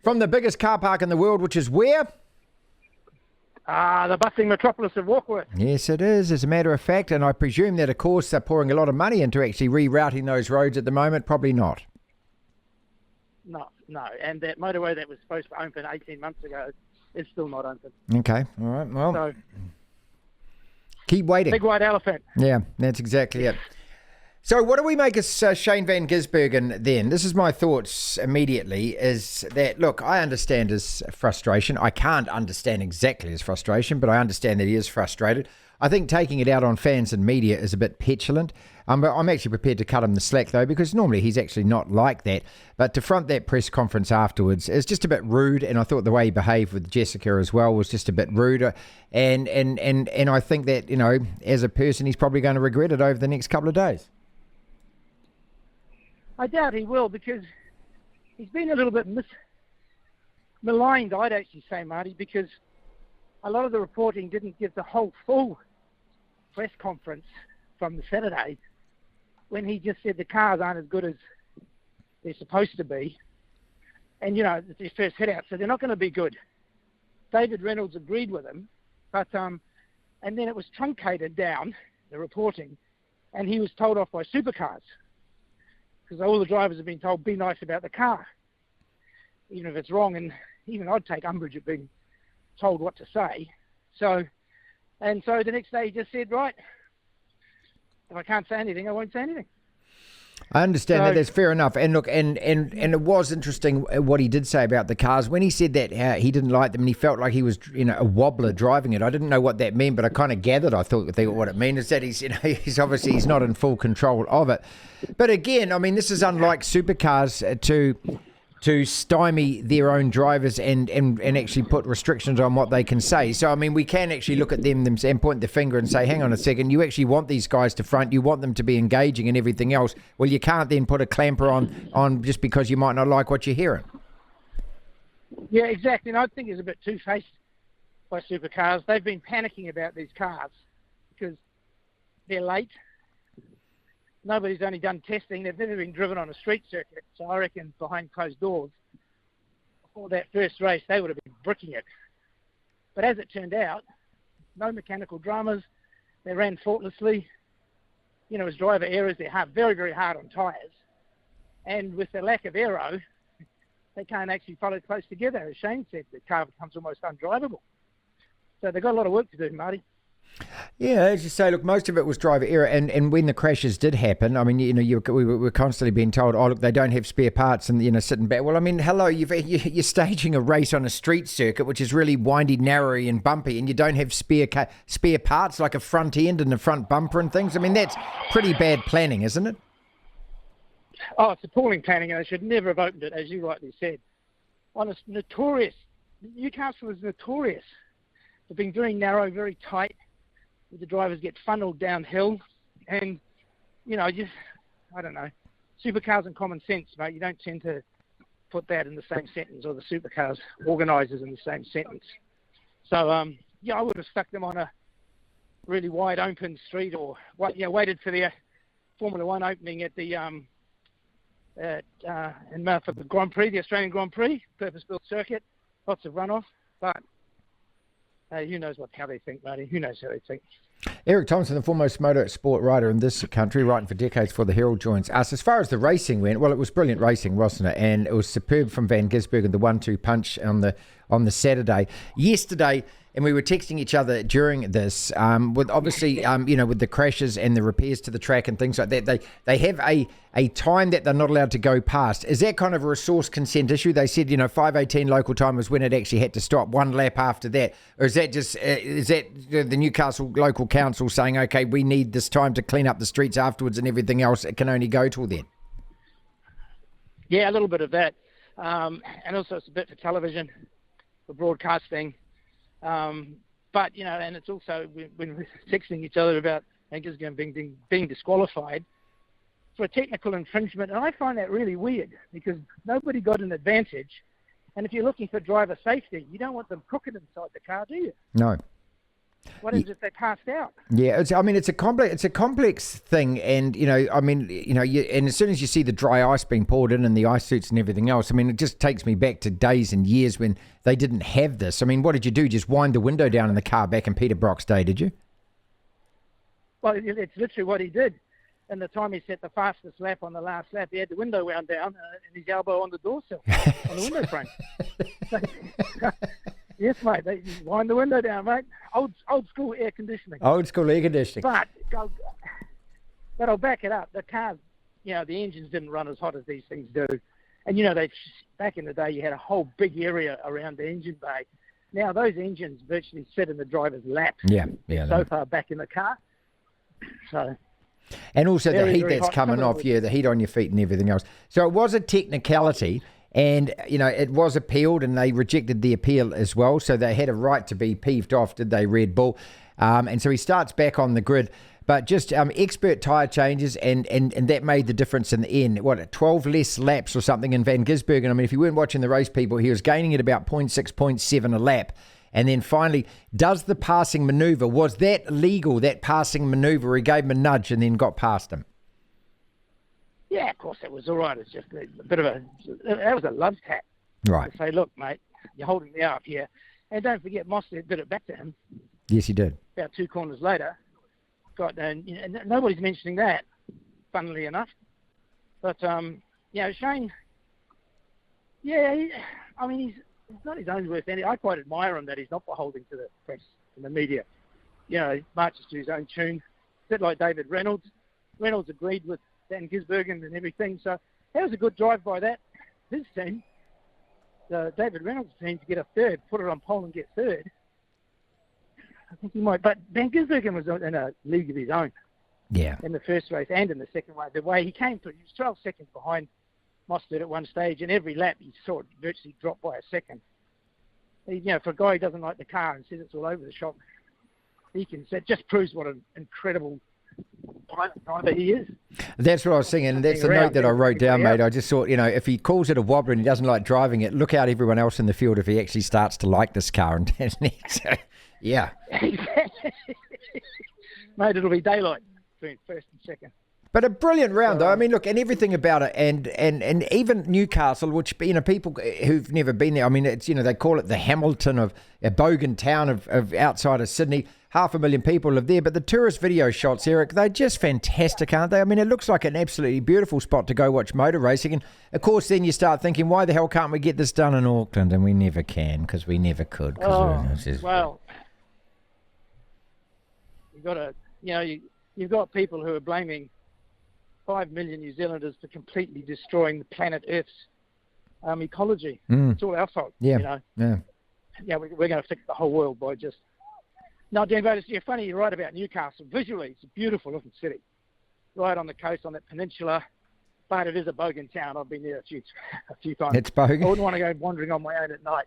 From the biggest car park in the world, which is where? The bustling metropolis of Warkworth. Yes, it is, as a matter of fact. And I presume that, of course, they're pouring a lot of money into actually rerouting those roads at the moment. Probably not. No. And that motorway that was supposed to open 18 months ago is still not open. Okay, all right. Well, So, keep waiting. big white elephant. Yeah, that's exactly it. So what do we make of Shane van Gisbergen then? This is my thoughts immediately, is that, look, I understand his frustration. I can't understand exactly his frustration, but I understand that he is frustrated. I think taking it out on fans and media is a bit petulant. But I'm actually prepared to cut him the slack, though, because normally he's actually not like that. But to front that press conference afterwards is just a bit rude, and I thought the way he behaved with Jessica as well was just a bit rude. And I think that, you know, as a person, he's probably going to regret it over the next couple of days. I doubt he will, because he's been a little bit maligned, I'd actually say, Marty, because a lot of the reporting didn't give the whole full press conference from the Saturday, when he just said the cars aren't as good as they're supposed to be. And, you know, it's his first hit out, so they're not going to be good. David Reynolds agreed with him, but and then it was truncated down, the reporting, and he was told off by Supercars, because all the drivers have been told, be nice about the car, even if it's wrong. And even I'd take umbrage at being told what to say. So the next day he just said, right, if I can't say anything, I won't say anything. I understand that. That's fair enough. And look, and it was interesting what he did say about the cars. When he said that he didn't like them and he felt like he was, you know, a wobbler driving it. I didn't know what that meant, but I kind of gathered. I thought what it meant is that he's, you know, he's obviously not in full control of it. But again, I mean, this is unlike Supercars to stymie their own drivers and actually put restrictions on what they can say. So, I mean, we can actually look at them and point the finger and say, hang on a second, you actually want these guys to front, you want them to be engaging and everything else. Well, you can't then put a clamper on just because you might not like what you're hearing. Yeah, exactly. And I think it's a bit two-faced by Supercars. They've been panicking about these cars because they're late. Nobody's only done testing. They've never been driven on a street circuit. So I reckon behind closed doors, before that first race, they would have been bricking it. But as it turned out, no mechanical dramas. They ran faultlessly. You know, as driver errors, they're very, very hard on tyres. And with the lack of aero, they can't actually follow close together. As Shane said, the car becomes almost undrivable. So they've got a lot of work to do, Marty. Yeah, as you say, look, most of it was driver error, and when the crashes did happen, I mean, you know, we were constantly being told, oh, look, they don't have spare parts, and, you know, sitting back. Well, I mean, hello, you're staging a race on a street circuit, which is really windy, narrow, and bumpy, and you don't have spare parts like a front end and a front bumper and things. I mean, that's pretty bad planning, isn't it? Oh, it's appalling planning, and they should never have opened it, as you rightly said. Newcastle is notorious for being very narrow, very tight. The drivers get funneled downhill, and, you know, I don't know, Supercars and common sense, mate. You don't tend to put that in the same sentence, or the Supercars organisers in the same sentence. So, I would have stuck them on a really wide open street, or waited for the Formula One opening at the for the Grand Prix, the Australian Grand Prix, purpose-built circuit, lots of runoff, but who knows how they think, Marty? Who knows how they think? Eric Thompson, the foremost motorsport writer in this country, writing for decades for the Herald, joins us. As far as the racing went, well, it was brilliant racing, wasn't it? And it was superb from Van Gisbergen, the 1-2 punch on the Saturday. Yesterday, and we were texting each other during this, with obviously, with the crashes and the repairs to the track and things like that, they have a time that they're not allowed to go past. Is that kind of a resource consent issue? They said, 5:18 local time was when it actually had to stop, one lap after that. Or is that just, the Newcastle local council saying, okay, we need this time to clean up the streets afterwards and everything else, it can only go till then? Yeah, a little bit of that. And also it's a bit for television, for broadcasting. But, and it's also when we're texting each other about Angus being disqualified for a technical infringement. And I find that really weird because nobody got an advantage. And if you're looking for driver safety, you don't want them cooking inside the car, do you? No. What happens if they passed out? Yeah, it's a complex thing, and and as soon as you see the dry ice being poured in and the ice suits and everything else, I mean, it just takes me back to days and years when they didn't have this. I mean, what did you do? Just wind the window down in the car back in Peter Brock's day, did you? Well, it's literally what he did. And the time he set the fastest lap on the last lap, he had the window wound down and his elbow on the door sill, on the window frame. Yes, mate. They wind the window down, mate. Old school air conditioning. Old school air conditioning. But I'll back it up. The cars, the engines didn't run as hot as these things do. And, back in the day, you had a whole big area around the engine bay. Now, those engines virtually sit in the driver's lap. Yeah. So far back in the car. So... And also very, the heat very that's hot. coming off, the heat on your feet and everything else. So it was a technicality, and, it was appealed, and they rejected the appeal as well. So they had a right to be peeved off, did they, Red Bull? And so he starts back on the grid. But just expert tyre changes, and that made the difference in the end. 12 less laps or something in Van Gisbergen? I mean, if you weren't watching the race, people, he was gaining at about 0.6, 0.7 a lap. And then finally, does the passing manoeuvre, was that legal, that passing manoeuvre, where he gave him a nudge and then got past him? Yeah, of course it was all right. It's just a bit of that was a love tap. Right. To say, look, mate, you're holding me up here. And don't forget, Mostert did it back to him. Yes, he did. About 2 corners later. And nobody's mentioning that, funnily enough. But, Shane, he's not his own worst enemy. I quite admire him that he's not beholden to the press and the media. He marches to his own tune. A bit like David Reynolds. Reynolds agreed with Van Gisbergen and everything. So that was a good drive by his team, the David Reynolds team, to get a third, put it on pole and get third. I think he might. But Van Gisbergen was in a league of his own. Yeah. In the first race and in the second race. The way he came through, he was 12 seconds behind Mostert at one stage, and every lap he saw it virtually drop by a second. For a guy who doesn't like the car and says it's all over the shop, it just proves what an incredible driver he is. That's what I was saying, and that's the note that I wrote down, mate. I just thought, if he calls it a wobbler and he doesn't like driving it, look out everyone else in the field if he actually starts to like this car. So, yeah. Mate, it'll be daylight between first and second. But a brilliant round, though. I mean, look, and everything about it, and even Newcastle, which, people who've never been there, I mean, it's, they call it the Hamilton of a bogan town of outside of Sydney. 500,000 people live there, but the tourist video shots, Eric, they're just fantastic, aren't they? I mean, it looks like an absolutely beautiful spot to go watch motor racing. And, of course, then you start thinking, why the hell can't we get this done in Auckland? And we never can, because we never could. Well, you've got people who are blaming 5 million New Zealanders for completely destroying the planet Earth's ecology. It's all our fault. Yeah. Yeah, we're going to fix the whole world by just... No, Dan Bates, you're funny, you're right about Newcastle. Visually, it's a beautiful looking city. Right on the coast, on that peninsula. But it is a bogan town. I've been there a few times. It's bogan. I wouldn't want to go wandering on my own at night.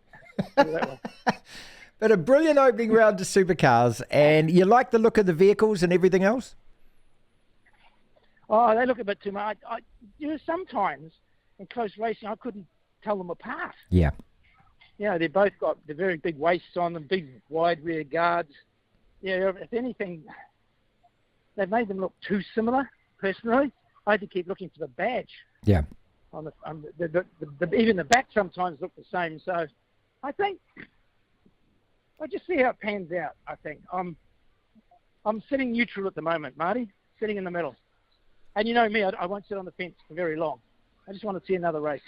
But a brilliant opening round to Supercars. And you like the look of the vehicles and everything else? Oh, they look a bit too much. Sometimes in close racing, I couldn't tell them apart. Yeah. They've both got the very big waists on them, big wide rear guards. If anything, they've made them look too similar, personally. I had to keep looking for the badge. Yeah. Even the back sometimes look the same. So I think I'll just see how it pans out, I think. I'm sitting neutral at the moment, Marty, sitting in the middle. And you know me, I won't sit on the fence for very long. I just want to see another race.